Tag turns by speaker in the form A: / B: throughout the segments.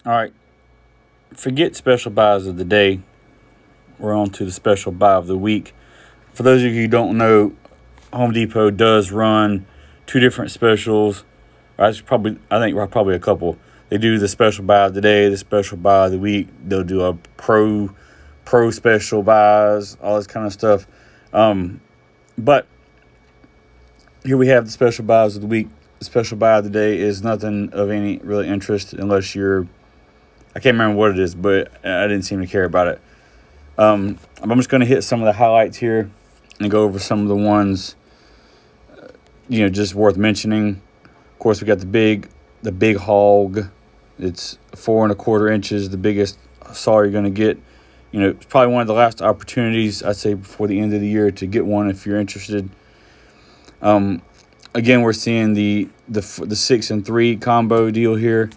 A: All right, forget special buys of the day. We're on to the special buy of the week. For those of you who don't know, Home Depot does run two different specials. I think probably a couple. They do the special buy of the day, the special buy of the week. They'll do a pro special buys, all this kind of stuff. But here we have the special buys of the week. The special buy of the day is nothing of any really interest unless you're, I can't remember what it is, but I didn't seem to care about it. I'm just going to hit some of the highlights here and go over some of the ones, just worth mentioning. Of course, we got the big hog. It's 4.25 inches, the biggest saw you're going to get. It's probably one of the last opportunities, I'd say, before the end of the year to get one if you're interested. Again, we're seeing the 6 and 3 combo deal here.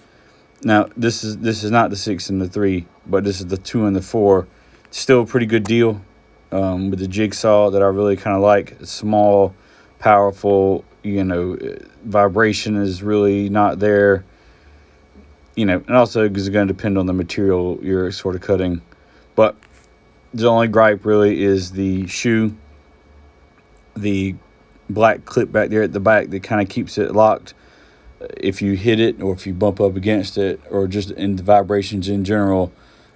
A: Now, this is not the 6 and the 3, but this is the 2 and the 4. Still a pretty good deal with the jigsaw that I really kind of like. It's small, powerful. Vibration is really not there. And also it's going to depend on the material you're sort of cutting. But the only gripe really is the shoe, the black clip back there at the back that kind of keeps it locked. If you hit it or if you bump up against it or just in the vibrations in general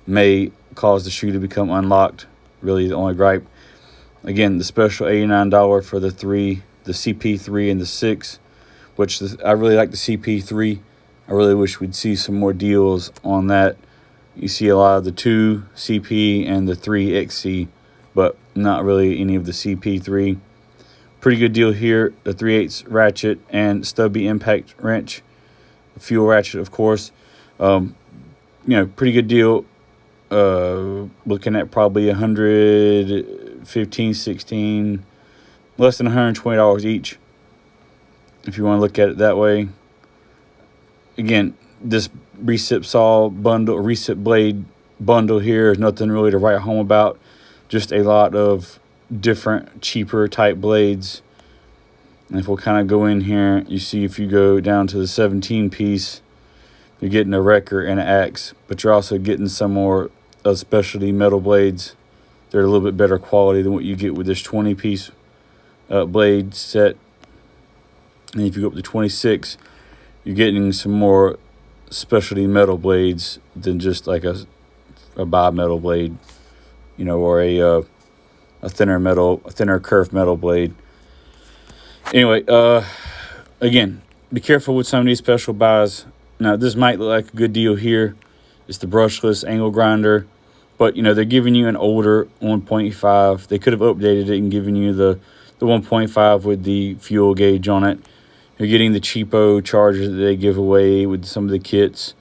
A: may cause the shoe to become unlocked. Really the only gripe. Again, the special $89 for the CP3 and the 6, which I really like the CP3. I really wish we'd see some more deals on that. You see a lot of the 2 CP and the 3 XC, but not really any of the CP3. Pretty good deal here. The 3/8 ratchet and stubby impact wrench. The fuel ratchet, of course. Pretty good deal. Looking at probably 115, 16, less than $120 each, if you want to look at it that way. Again, this recip saw bundle, recip blade bundle here is nothing really to write home about. Just a lot of different, cheaper type blades. And if we'll kind of go in here, you see if you go down to the 17 piece, you're getting a wrecker and an axe, but you're also getting some more specialty metal blades. They're a little bit better quality than what you get with this 20 piece blade set. And if you go up to 26, you're getting some more specialty metal blades than just like a bi-metal blade, or a thinner curved metal blade. Anyway, again, be careful with some of these special buys. Now, this might look like a good deal here. It's the brushless angle grinder, but they're giving you an older 1.5. They could have updated it and given you the 1.5 with the fuel gauge on it. You're getting the cheapo chargers that they give away with some of the kits,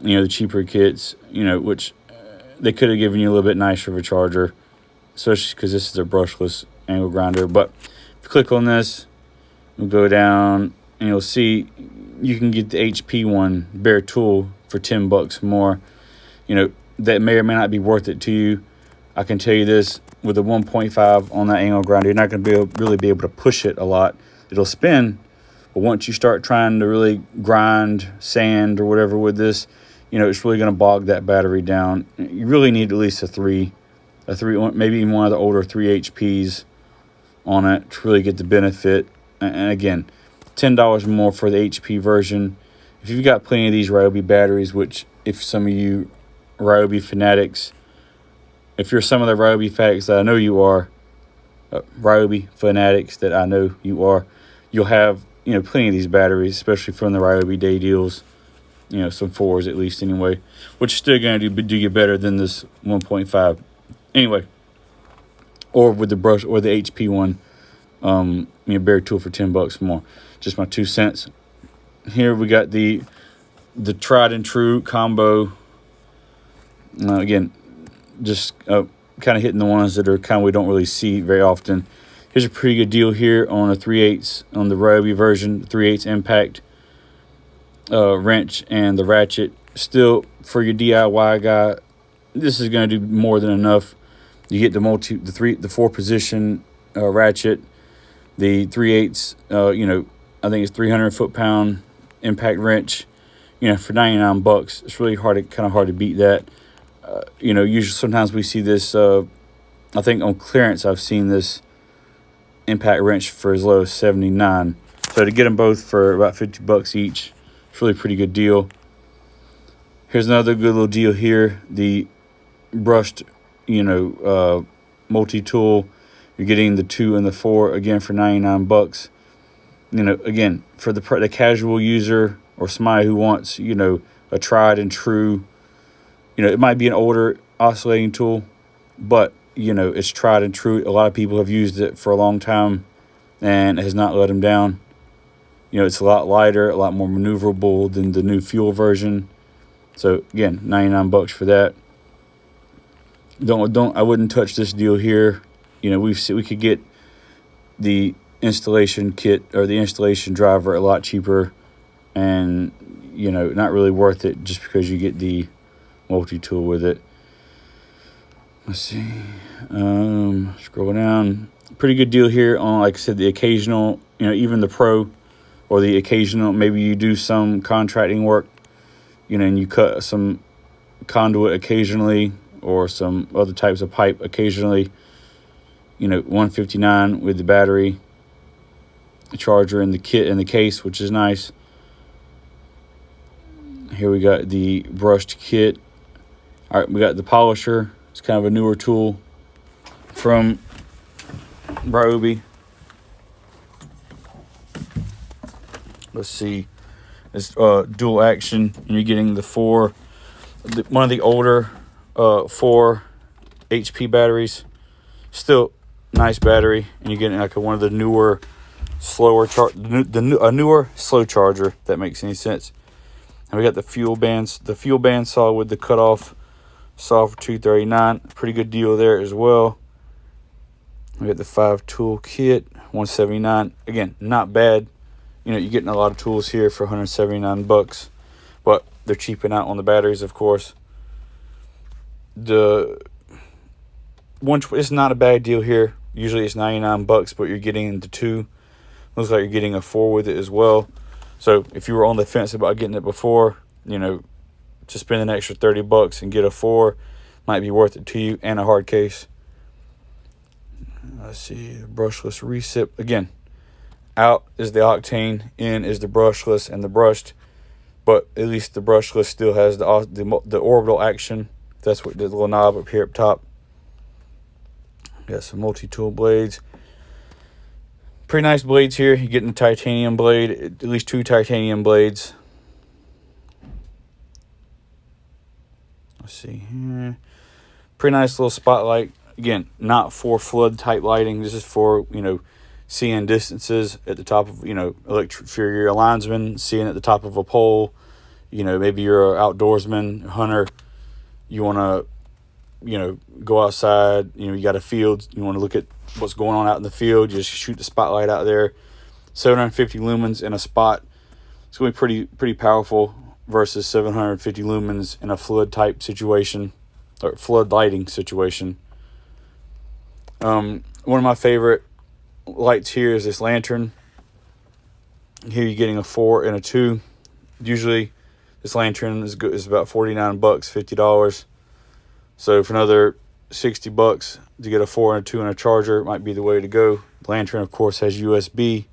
A: the cheaper kits, which they could have given you a little bit nicer of a charger, especially because this is a brushless angle grinder. But if you click on this, we'll go down and you'll see you can get the HP one, bare tool, for $10 more. That may or may not be worth it to you. I can tell you this, with the 1.5 on that angle grinder, you're not going to really be able to push it a lot. It'll spin, but once you start trying to really grind, sand, or whatever with this, it's really going to bog that battery down. You really need at least a 3, maybe even one of the older 3 HPs on it to really get the benefit. And again, $10 more for the HP version. If you've got plenty of these Ryobi batteries, which if some of you Ryobi fanatics, if you're some of the Ryobi fanatics that I know you are, you'll have plenty of these batteries, especially from the Ryobi day deals. Some 4s at least anyway, which is still going to do you better than this 1.5. Anyway, or with the brush or the HP one, bare tool for $10 more. Just my 2 cents. Here we got the tried and true combo. Again, just kind of hitting the ones that are we don't really see very often. Here's a pretty good deal here on a 3/8 on the Ryobi version, 3/8 impact wrench and the ratchet. Still, for your DIY guy, this is going to do more than enough. You get the 4 position ratchet, the 3/8. I think it's 300 foot-pound impact wrench. for 99 bucks, it's really kind of hard to beat that. Usually sometimes we see this, I think on clearance I've seen this impact wrench for as low as 79. So to get them both for about 50 bucks each, it's really a pretty good deal. Here's another good little deal here. The brushed, multi-tool. You're getting the 2 and the 4 again for 99 bucks. Again, for the casual user or somebody who wants, a tried and true, it might be an older oscillating tool, but, it's tried and true. A lot of people have used it for a long time and it has not let them down. It's a lot lighter, a lot more maneuverable than the new fuel version. So again, 99 bucks for that. I wouldn't touch this deal here. We could get the installation kit or the installation driver a lot cheaper, and not really worth it just because you get the multi-tool with it. Let's see. Scroll down. Pretty good deal here on, like I said, the occasional, even the Pro or the occasional. Maybe you do some contracting work, and you cut some conduit occasionally or some other types of pipe occasionally. $159 with the battery, the charger, and the kit and the case, which is nice. Here we got the brushed kit. All right, we got the polisher. It's kind of a newer tool from Ryobi. Let's see. It's dual action, and you're getting one of the older 4 HP batteries. Still nice battery, and you're getting like one of the newer, slower a newer slow charger. If that makes any sense. And we got the fuel bands. The fuel bandsaw with the cutoff saw for $239. Pretty good deal there as well. We got the 5 tool kit, $179. Again, not bad. You're getting a lot of tools here for 179 bucks, but they're cheaping out on the batteries, of course. It's not a bad deal here. Usually it's 99 bucks, but you're getting the 2. Looks like you're getting a 4 with it as well. So if you were on the fence about getting it before, to spend an extra 30 bucks and get a 4 might be worth it to you, and a hard case. Let's see, brushless recip. Again, out is the octane, in is the brushless and the brushed, but at least the brushless still has the orbital action. That's what the little knob up here up top. Got some multi-tool blades. Pretty nice blades here. You're getting a titanium blade, at least 2 titanium blades. Let's see here. Pretty nice little spotlight. Again, not for flood type lighting. This is for, seeing distances at the top of, for your linesman, seeing at the top of a pole. Maybe you're an outdoorsman, hunter. You want to, go outside. You got a field. You want to look at what's going on out in the field. You just shoot the spotlight out there. 750 lumens in a spot. It's going to be pretty powerful versus 750 lumens in a flood type situation or flood lighting situation. One of my favorite lights here is this lantern. Here you're getting a 4 and a 2. Usually this lantern is about 49 bucks, $50. So for another 60 bucks to get a 4 and a 2 and a charger might be the way to go. The lantern, of course, has USB.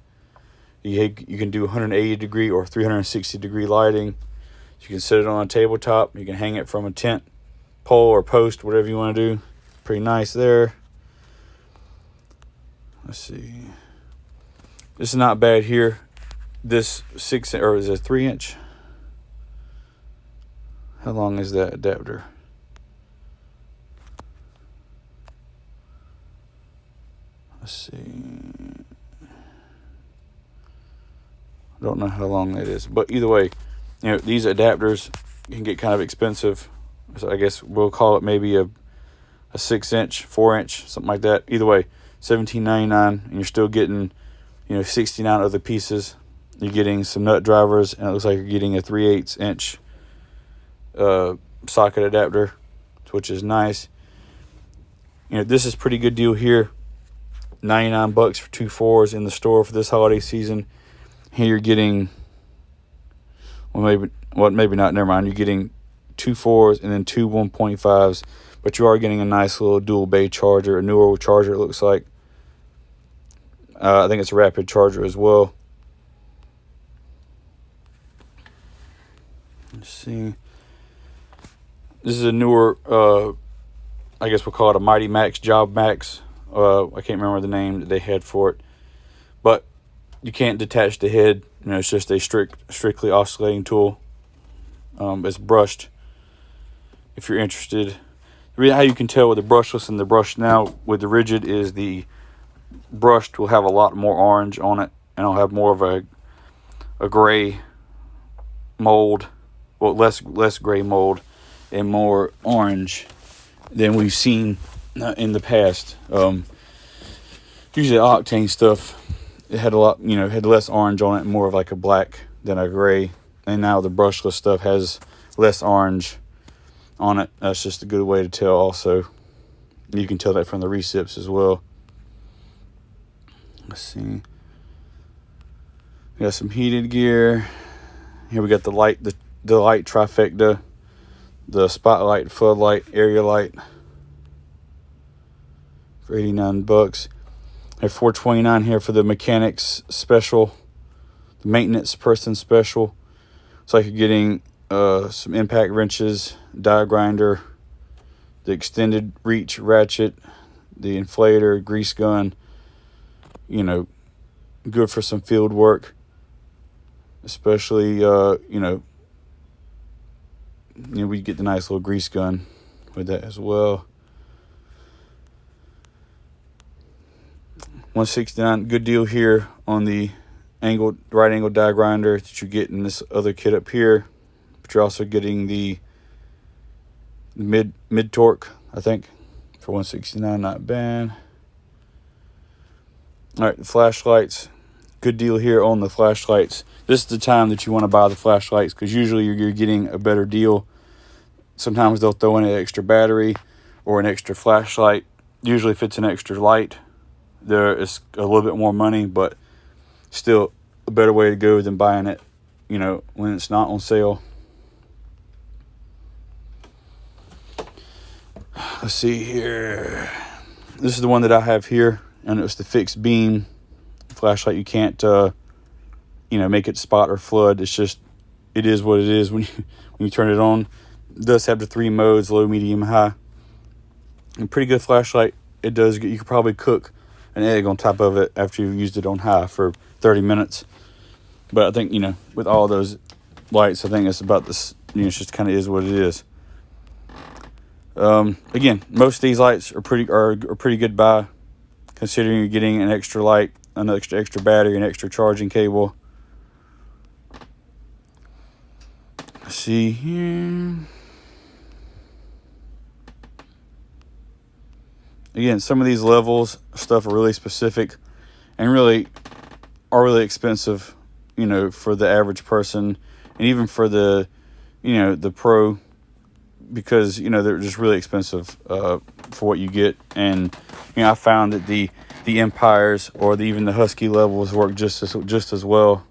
A: You can do 180 degree or 360 degree lighting. You can set it on a tabletop. You can hang it from a tent pole or post, whatever you want to do. Pretty nice there. Let's see. This is not bad here. This 6 or is it 3-inch? How long is that adapter? Let's see. I don't know how long that is, but either way, these adapters can get kind of expensive. So I guess we'll call it maybe a 6-inch, 4-inch, something like that. Either way, $17.99, and you're still getting 69 other pieces. You're getting some nut drivers, and it looks like you're getting a 3/8-inch socket adapter, which is nice. This is a pretty good deal here. 99 bucks for 2 4s in the store for this holiday season. Here you're getting, well, maybe well, maybe not, never mind. You're getting 2 4s and then 2 1.5s, but you are getting a nice little dual bay charger, a newer charger it looks like. I think it's a rapid charger as well. Let's see. This is a newer, I guess we'll call it a Mighty Max Job Max. I can't remember the name that they had for it, but you can't detach the head. You know, it's just a strictly oscillating tool. It's brushed. If you're interested, how you can tell with the brushless and the brushed now with the rigid is the brushed will have a lot more orange on it, and it'll have more of a gray mold, well, less gray mold and more orange than we've seen in the past. Usually octane stuff, it had a lot, had less orange on it and more of like a black than a gray. And now the brushless stuff has less orange on it. That's just a good way to tell also. You can tell that from the recips as well. Let's see. We got some heated gear. Here we got the light, the light trifecta, the spotlight, floodlight, area light for $89. I have $429 here for the mechanics special, the maintenance person special. It's like you're getting some impact wrenches, die grinder, the extended reach ratchet, the inflator, grease gun. Good for some field work, especially we get the nice little grease gun with that as well. $169, good deal here on the right angle die grinder that you get in this other kit up here, but you're also getting the mid torque, I think, for $169. Not bad. All right, the flashlights, good deal here on the flashlights. This is the time that you want to buy the flashlights because usually you're getting a better deal. Sometimes they'll throw in an extra battery or an extra flashlight. Usually if it's an extra light, there is a little bit more money, but still a better way to go than buying it, when it's not on sale. Let's see here. This is the one that I have here, and it's the fixed beam flashlight. You can't, make it spot or flood. It's just, it is what it is when you turn it on. It does have the 3 modes, low, medium, high. A pretty good flashlight. It does. You could probably cook an egg on top of it after you've used it on high for 30 minutes. But I think, with all those lights, I think it's about this, it just kind of is what it is. Again, most of these lights are pretty good buy, considering you're getting an extra light, an extra battery, an extra charging cable. Let's see here. Again, some of these levels stuff are really specific and really are really expensive, for the average person and even for the, the pro, because, they're just really expensive for what you get. And, I found that the Empires or even the Husky levels work just as well,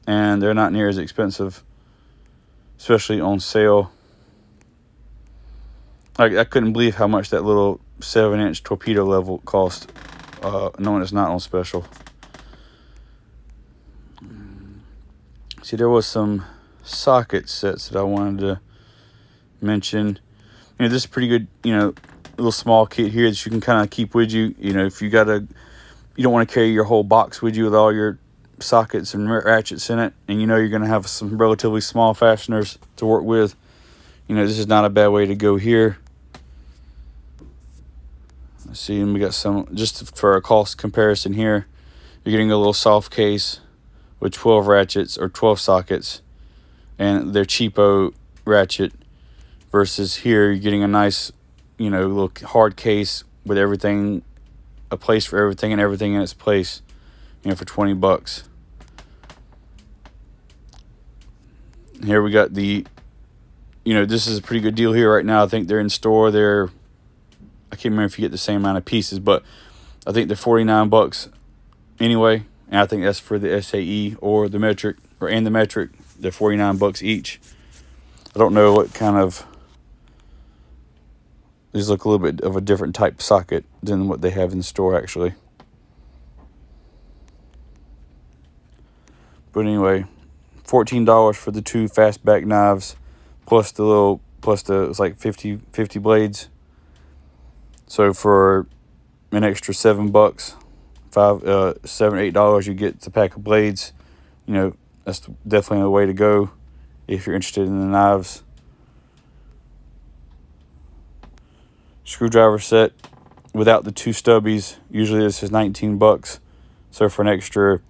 A: and they're not near as expensive, especially on sale. I couldn't believe how much that little 7-inch torpedo level cost, knowing it's not on special. See, there was some socket sets that I wanted to mention. This is pretty good, little small kit here that you can kind of keep with you. If you don't want to carry your whole box with you with all your sockets and ratchets in it, and you're going to have some relatively small fasteners to work with, this is not a bad way to go here. Let's see, and we got some, just for a cost comparison here, you're getting a little soft case with 12 ratchets or 12 sockets, and they're cheapo ratchet, versus here you're getting a nice, little hard case with everything, a place for everything and everything in its place, for $20. Here we got the, this is a pretty good deal here right now. I think they're in store. I can't remember if you get the same amount of pieces, but I think they're $49 anyway. And I think that's for the SAE or the metric, and the metric. They're 49 bucks each. I don't know what kind of, these look a little bit of a different type socket than what they have in the store actually. But anyway, $14 for the 2 fastback knives, plus the it's like 50 blades. So for an extra $7, $7 $8, you get the pack of blades. You know, that's definitely the way to go if you're interested in the knives. Screwdriver set without the 2 stubbies. Usually this is $19. So for an extra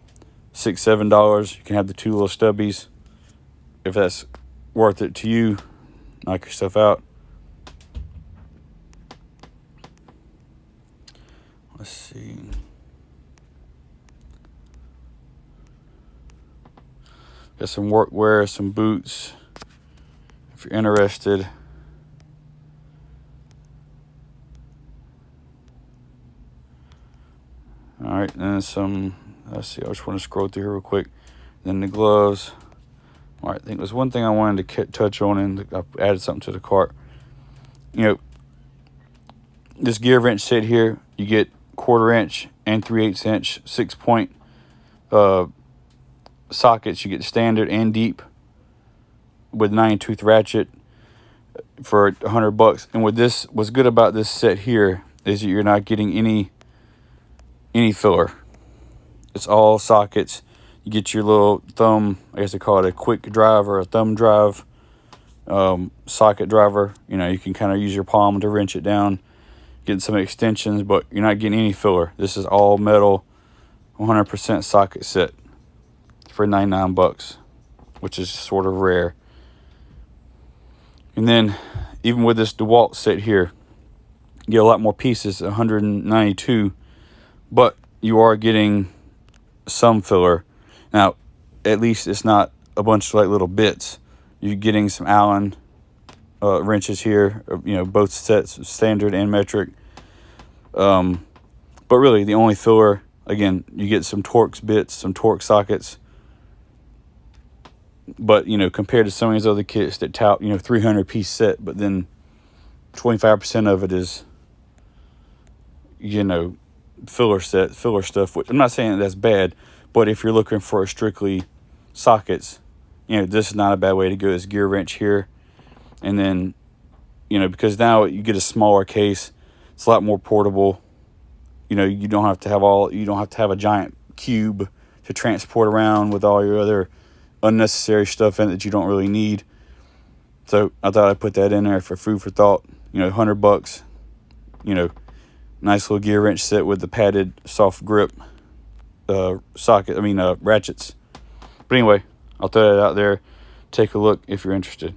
A: $6 $7, you can have the 2 little stubbies. If that's worth it to you, knock yourself out. Let's see. Got some workwear, some boots, if you're interested. All right, and then some, let's see, I just want to scroll through here real quick. Then the gloves. All right, I think there's one thing I wanted to touch on, and I added something to the cart. You know, this gear wrench set here, you get 1/4 inch and 3/8 inch 6-point sockets. You get standard and deep with 9-tooth ratchet for $100. And with this, what's good about this set here is that you're not getting any filler. It's all sockets. You get your little thumb, I guess they call it a quick drive or a thumb drive socket driver. You know, you can kind of use your palm to wrench it down, getting some extensions, but you're not getting any filler. This is all metal, 100% socket set for $99, which is sort of rare. And then even with this DeWalt set here, you get a lot more pieces, 192, but you are getting some filler. Now, at least it's not a bunch of like little bits. You're getting some Allen wrenches here, you know, both sets, standard and metric. But really, the only filler, again, you get some Torx bits, some Torx sockets. But, you know, compared to some of these other kits that tout, you know, 300-piece set, but then 25% of it is, you know, filler stuff. Which I'm not saying that's bad, but if you're looking for strictly sockets, you know, this is not a bad way to go. This gear wrench here. And then, you know, because now you get a smaller case, it's a lot more portable. You know, you don't have to have a giant cube to transport around with all your other unnecessary stuff in it that you don't really need. So I thought I'd put that in there for food for thought. You know, $100, you know, nice little gear wrench set with the padded soft grip ratchets. But anyway, I'll throw that out there. Take a look if you're interested.